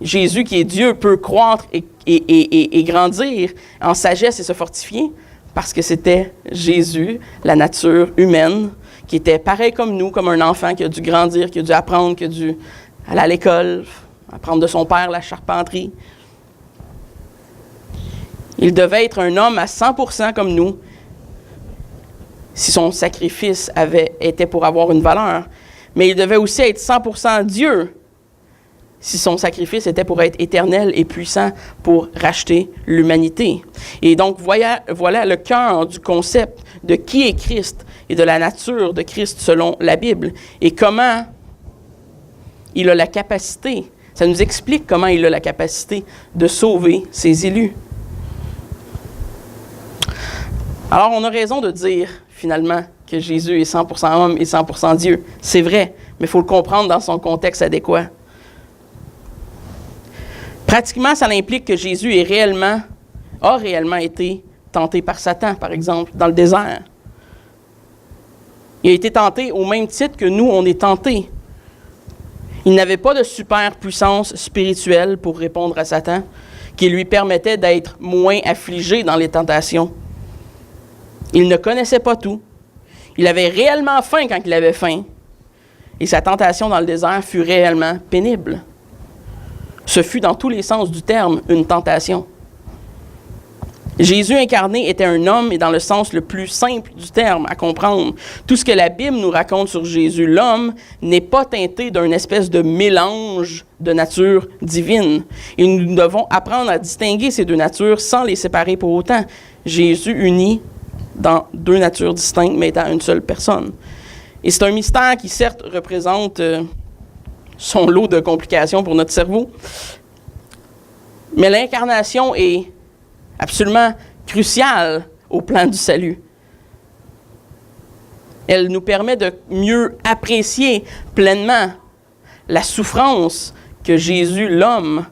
Jésus qui est Dieu, peut croître et grandir en sagesse et se fortifier? Parce que c'était Jésus, la nature humaine, qui était pareil comme nous, comme un enfant qui a dû grandir, qui a dû apprendre, qui a dû aller à l'école, apprendre de son père la charpenterie. Il devait être un homme à 100% comme nous, si son sacrifice était pour avoir une valeur. Mais il devait aussi être 100% Dieu, si son sacrifice était pour être éternel et puissant pour racheter l'humanité. Et donc, voilà le cœur du concept de qui est Christ et de la nature de Christ selon la Bible. Et comment il a la capacité, ça nous explique comment il a la capacité de sauver ses élus. Alors, on a raison de dire, finalement, que Jésus est 100% homme et 100% Dieu. C'est vrai, mais il faut le comprendre dans son contexte adéquat. Pratiquement, ça implique que Jésus a réellement été tenté par Satan, par exemple, dans le désert. Il a été tenté au même titre que nous, on est tentés. Il n'avait pas de super puissance spirituelle pour répondre à Satan, qui lui permettait d'être moins affligé dans les tentations. Il ne connaissait pas tout. Il avait réellement faim quand il avait faim. Et sa tentation dans le désert fut réellement pénible. Ce fut, dans tous les sens du terme, une tentation. Jésus incarné était un homme, et dans le sens le plus simple du terme à comprendre. Tout ce que la Bible nous raconte sur Jésus, l'homme, n'est pas teinté d'une espèce de mélange de nature divine. Et nous devons apprendre à distinguer ces deux natures sans les séparer pour autant. Jésus uni dans deux natures distinctes, mais étant une seule personne. Et c'est un mystère qui, certes, représente son lot de complications pour notre cerveau, mais l'incarnation est absolument cruciale au plan du salut. Elle nous permet de mieux apprécier pleinement la souffrance que Jésus, l'homme,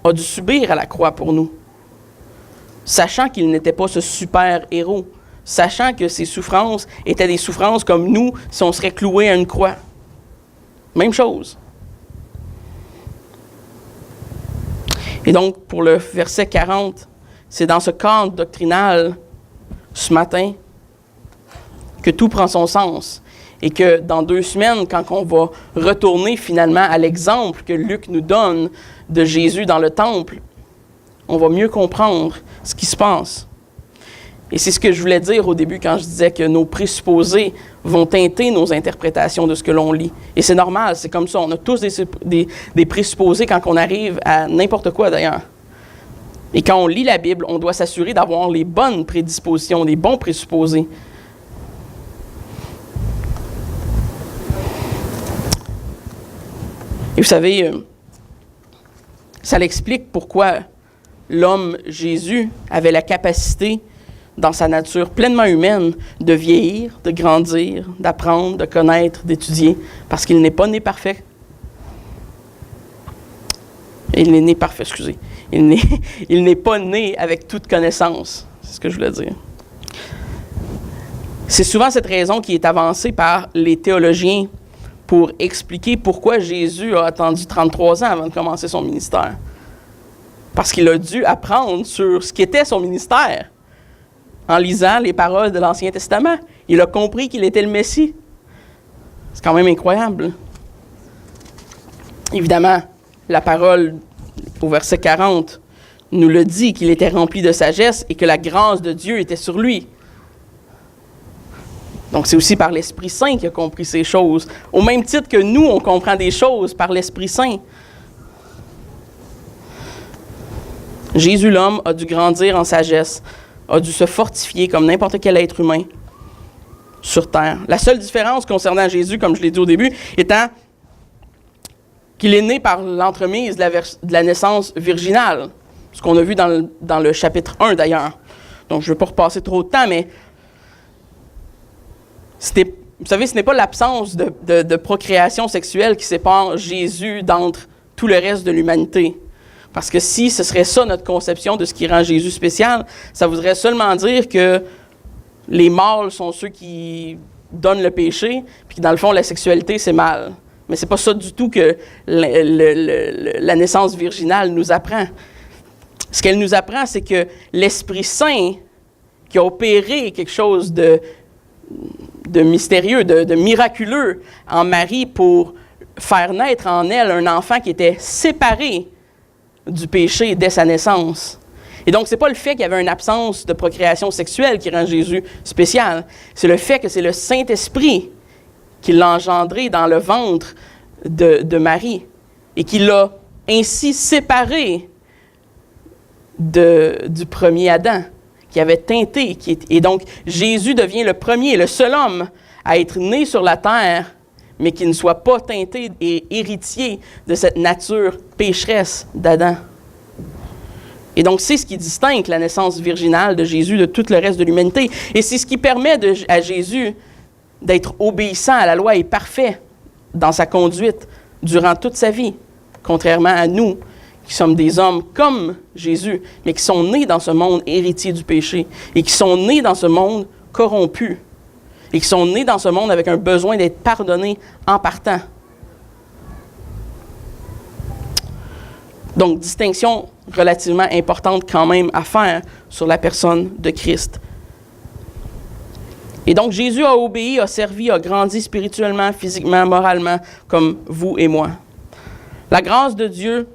a dû subir à la croix pour nous. Sachant qu'il n'était pas ce super-héros, sachant que ses souffrances étaient des souffrances comme nous si on serait cloué à une croix. Même chose. Et donc, pour le verset 40, c'est dans ce cadre doctrinal, ce matin, que tout prend son sens. Et que dans 2 semaines, quand on va retourner finalement à l'exemple que Luc nous donne de Jésus dans le temple, on va mieux comprendre ce qui se passe. Et c'est ce que je voulais dire au début quand je disais que nos présupposés vont teinter nos interprétations de ce que l'on lit. Et c'est normal, c'est comme ça. On a tous des présupposés quand on arrive à n'importe quoi d'ailleurs. Et quand on lit la Bible, on doit s'assurer d'avoir les bonnes prédispositions, les bons présupposés. Et vous savez, ça l'explique pourquoi l'homme Jésus avait la capacité, dans sa nature pleinement humaine, de vieillir, de grandir, d'apprendre, de connaître, d'étudier, parce qu'il n'est pas né parfait. Il n'est né parfait, excusez. Il n'est pas né avec toute connaissance. C'est ce que je voulais dire. C'est souvent cette raison qui est avancée par les théologiens pour expliquer pourquoi Jésus a attendu 33 ans avant de commencer son ministère. Parce qu'il a dû apprendre sur ce qu'était son ministère en lisant les paroles de l'Ancien Testament. Il a compris qu'il était le Messie. C'est quand même incroyable. Évidemment, la parole au verset 40 nous le dit, qu'il était rempli de sagesse et que la grâce de Dieu était sur lui. Donc, c'est aussi par l'Esprit Saint qu'il a compris ces choses. Au même titre que nous, on comprend des choses par l'Esprit Saint. Jésus, l'homme, a dû grandir en sagesse, a dû se fortifier comme n'importe quel être humain sur terre. La seule différence concernant Jésus, comme je l'ai dit au début, étant qu'il est né par l'entremise de la naissance virginale, ce qu'on a vu dans le chapitre 1 d'ailleurs. Donc, je ne veux pas repasser trop de temps, mais vous savez, ce n'est pas l'absence de procréation sexuelle qui sépare Jésus d'entre tout le reste de l'humanité. Parce que si ce serait ça notre conception de ce qui rend Jésus spécial, ça voudrait seulement dire que les mâles sont ceux qui donnent le péché, puis que dans le fond, la sexualité, c'est mal. Mais c'est pas ça du tout que la naissance virginale nous apprend. Ce qu'elle nous apprend, c'est que l'Esprit Saint, qui a opéré quelque chose de mystérieux, de miraculeux en Marie pour faire naître en elle un enfant qui était séparé du péché dès sa naissance. Et donc, ce n'est pas le fait qu'il y avait une absence de procréation sexuelle qui rend Jésus spécial. C'est le fait que c'est le Saint-Esprit qui l'a engendré dans le ventre de Marie et qui l'a ainsi séparé du premier Adam, qui avait teinté. Et donc, Jésus devient le premier, le seul homme à être né sur la terre, mais qui ne soit pas teinté et héritier de cette nature pécheresse d'Adam. Et donc, c'est ce qui distingue la naissance virginale de Jésus de tout le reste de l'humanité. Et c'est ce qui permet à Jésus d'être obéissant à la loi et parfait dans sa conduite durant toute sa vie, contrairement à nous, qui sommes des hommes comme Jésus, mais qui sont nés dans ce monde héritier du péché et qui sont nés dans ce monde corrompu et qui sont nés dans ce monde avec un besoin d'être pardonnés en partant. Donc, distinction relativement importante quand même à faire sur la personne de Christ. Et donc, Jésus a obéi, a servi, a grandi spirituellement, physiquement, moralement, comme vous et moi. La grâce de Dieu,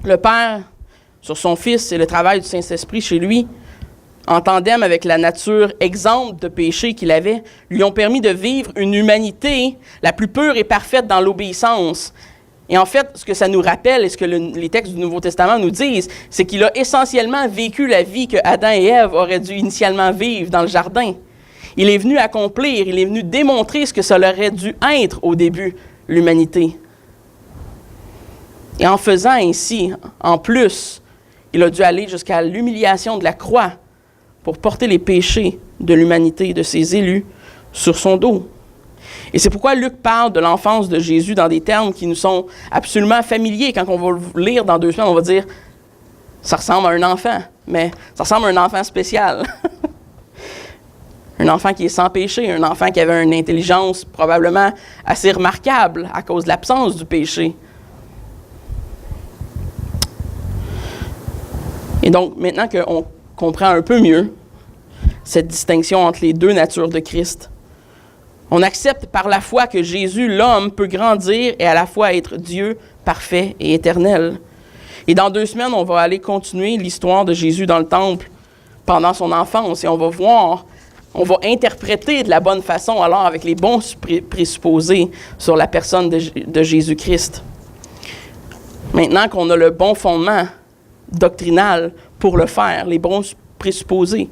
le Père, sur son Fils et le travail du Saint-Esprit chez lui, en tandem avec la nature exempte de péché qu'il avait, lui ont permis de vivre une humanité la plus pure et parfaite dans l'obéissance. Et en fait, ce que ça nous rappelle et ce que les textes du Nouveau Testament nous disent, c'est qu'il a essentiellement vécu la vie que Adam et Ève auraient dû initialement vivre dans le jardin. Il est venu accomplir, il est venu démontrer ce que ça leur aurait dû être au début, l'humanité. Et en faisant ainsi, en plus, il a dû aller jusqu'à l'humiliation de la croix pour porter les péchés de l'humanité, de ses élus, sur son dos. Et c'est pourquoi Luc parle de l'enfance de Jésus dans des termes qui nous sont absolument familiers. Quand on va le lire dans 2 semaines, on va dire « ça ressemble à un enfant », mais ça ressemble à un enfant spécial. Un enfant qui est sans péché, un enfant qui avait une intelligence probablement assez remarquable à cause de l'absence du péché. Et donc, maintenant qu'on comprend un peu mieux cette distinction entre les deux natures de Christ, on accepte par la foi que Jésus, l'homme, peut grandir et à la fois être Dieu parfait et éternel. Et dans 2 semaines, on va aller continuer l'histoire de Jésus dans le temple pendant son enfance et on va voir, on va interpréter de la bonne façon alors avec les bons présupposés sur la personne de Jésus-Christ. Maintenant qu'on a le bon fondement doctrinal pour le faire, les bons présupposés.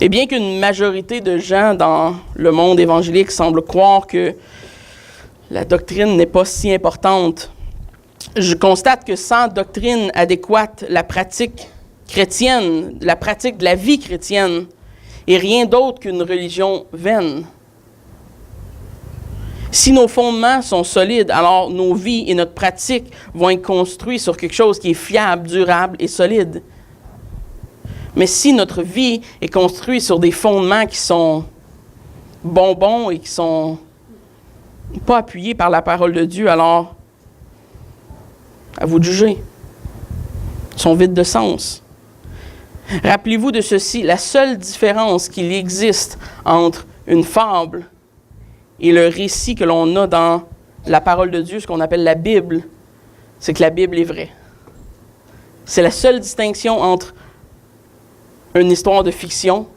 Et bien qu'une majorité de gens dans le monde évangélique semblent croire que la doctrine n'est pas si importante, je constate que sans doctrine adéquate, la pratique chrétienne, la pratique de la vie chrétienne, est rien d'autre qu'une religion vaine. Si nos fondements sont solides, alors nos vies et notre pratique vont être construits sur quelque chose qui est fiable, durable et solide. Mais si notre vie est construite sur des fondements qui sont bonbons et qui sont pas appuyés par la parole de Dieu, alors à vous de juger. Ils sont vides de sens. Rappelez-vous de ceci, la seule différence qu'il existe entre une fable et le récit que l'on a dans la parole de Dieu, ce qu'on appelle la Bible, c'est que la Bible est vraie. C'est la seule distinction entre une histoire de fiction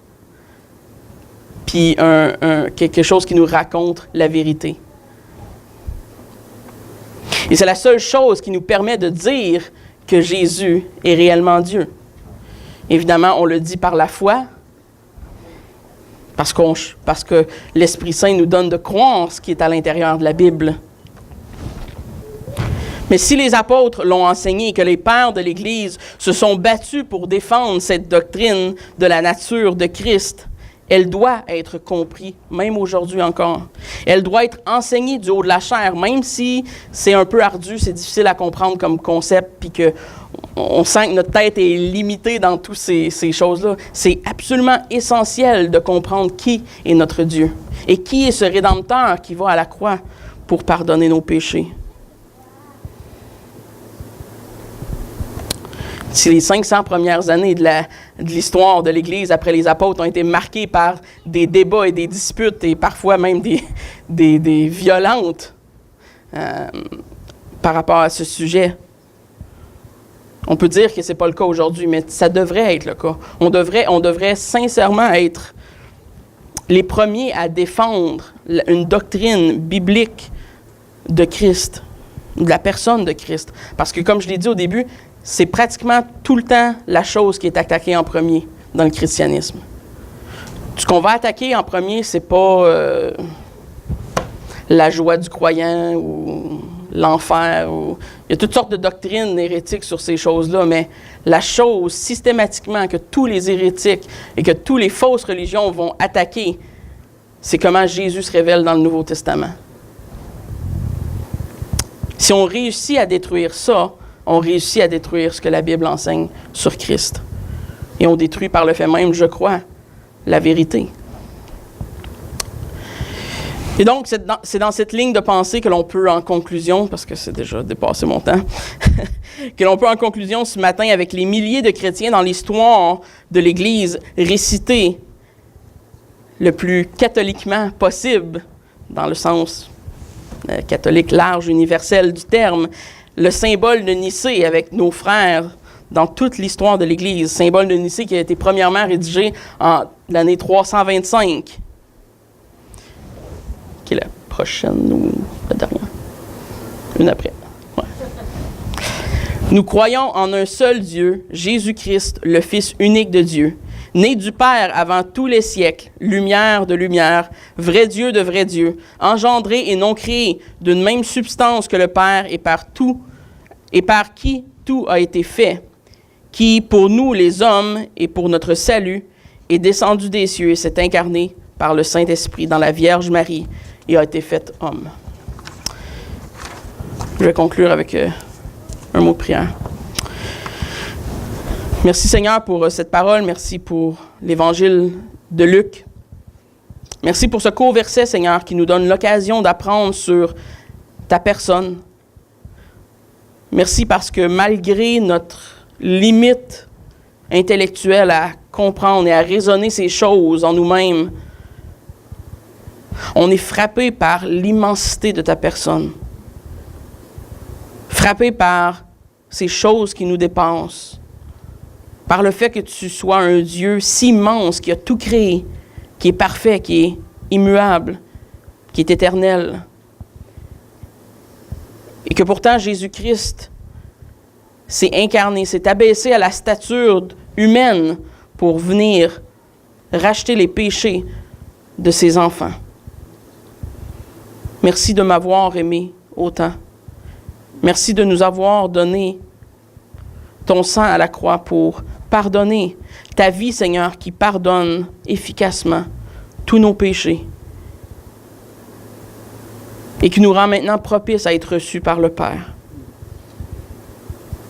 puis quelque chose qui nous raconte la vérité. Et c'est la seule chose qui nous permet de dire que Jésus est réellement Dieu. Évidemment, on le dit par la foi, parce que l'Esprit Saint nous donne de croire ce qui est à l'intérieur de la Bible. Mais si les apôtres l'ont enseigné et que les pères de l'Église se sont battus pour défendre cette doctrine de la nature de Christ, elle doit être comprise, même aujourd'hui encore. Elle doit être enseignée du haut de la chair, même si c'est un peu ardu, c'est difficile à comprendre comme concept, puis qu'on sent que notre tête est limitée dans toutes ces choses-là. C'est absolument essentiel de comprendre qui est notre Dieu et qui est ce Rédempteur qui va à la croix pour pardonner nos péchés. Si les 500 premières années de l'histoire de l'Église après les apôtres ont été marquées par des débats et des disputes et parfois même des violentes par rapport à ce sujet, on peut dire que ce n'est pas le cas aujourd'hui, mais ça devrait être le cas. On devrait sincèrement être les premiers à défendre une doctrine biblique de Christ, de la personne de Christ. Parce que, comme je l'ai dit au début, c'est pratiquement tout le temps la chose qui est attaquée en premier dans le christianisme. Ce qu'on va attaquer en premier, c'est pas la joie du croyant ou l'enfer. Il y a toutes sortes de doctrines hérétiques sur ces choses-là, mais la chose systématiquement que tous les hérétiques et que toutes les fausses religions vont attaquer, c'est comment Jésus se révèle dans le Nouveau Testament. Si on réussit à détruire ça, on réussit à détruire ce que la Bible enseigne sur Christ. Et on détruit par le fait même, je crois, la vérité. Et donc, c'est dans cette ligne de pensée que l'on peut, en conclusion, parce que c'est déjà dépassé mon temps, que l'on peut, en conclusion, ce matin, avec les milliers de chrétiens dans l'histoire de l'Église, réciter le plus catholiquement possible, dans le sens catholique large, universel du terme, le symbole de Nicée avec nos frères dans toute l'histoire de l'Église. Symbole de Nicée qui a été premièrement rédigé en l'année 325. Qui est la prochaine ou la dernière? Une après. Ouais. Nous croyons en un seul Dieu, Jésus-Christ, le Fils unique de Dieu, né du Père avant tous les siècles, lumière de lumière, vrai Dieu de vrai Dieu, engendré et non créé, d'une même substance que le Père et par qui tout a été fait, qui, pour nous les hommes et pour notre salut, est descendu des cieux et s'est incarné par le Saint-Esprit dans la Vierge Marie et a été fait homme. Je vais conclure avec un mot de prière. Merci Seigneur pour cette parole, merci pour l'Évangile de Luc. Merci pour ce court verset, Seigneur, qui nous donne l'occasion d'apprendre sur ta personne. Merci parce que malgré notre limite intellectuelle à comprendre et à raisonner ces choses en nous-mêmes, on est frappé par l'immensité de ta personne. Frappé par ces choses qui nous dépassent. Par le fait que tu sois un Dieu si immense, qui a tout créé, qui est parfait, qui est immuable, qui est éternel. Et que pourtant Jésus-Christ s'est incarné, s'est abaissé à la stature humaine pour venir racheter les péchés de ses enfants. Merci de m'avoir aimé autant. Merci de nous avoir donné ton sang à la croix pour pardonner ta vie, Seigneur, qui pardonne efficacement tous nos péchés et qui nous rend maintenant propices à être reçus par le Père.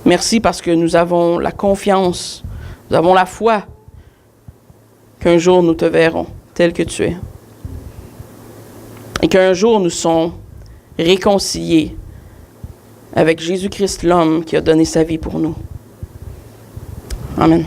Merci parce que nous avons la confiance, nous avons la foi qu'un jour nous te verrons tel que tu es. et qu'un jour nous sommes réconciliés avec Jésus-Christ, l'homme qui a donné sa vie pour nous. Amen.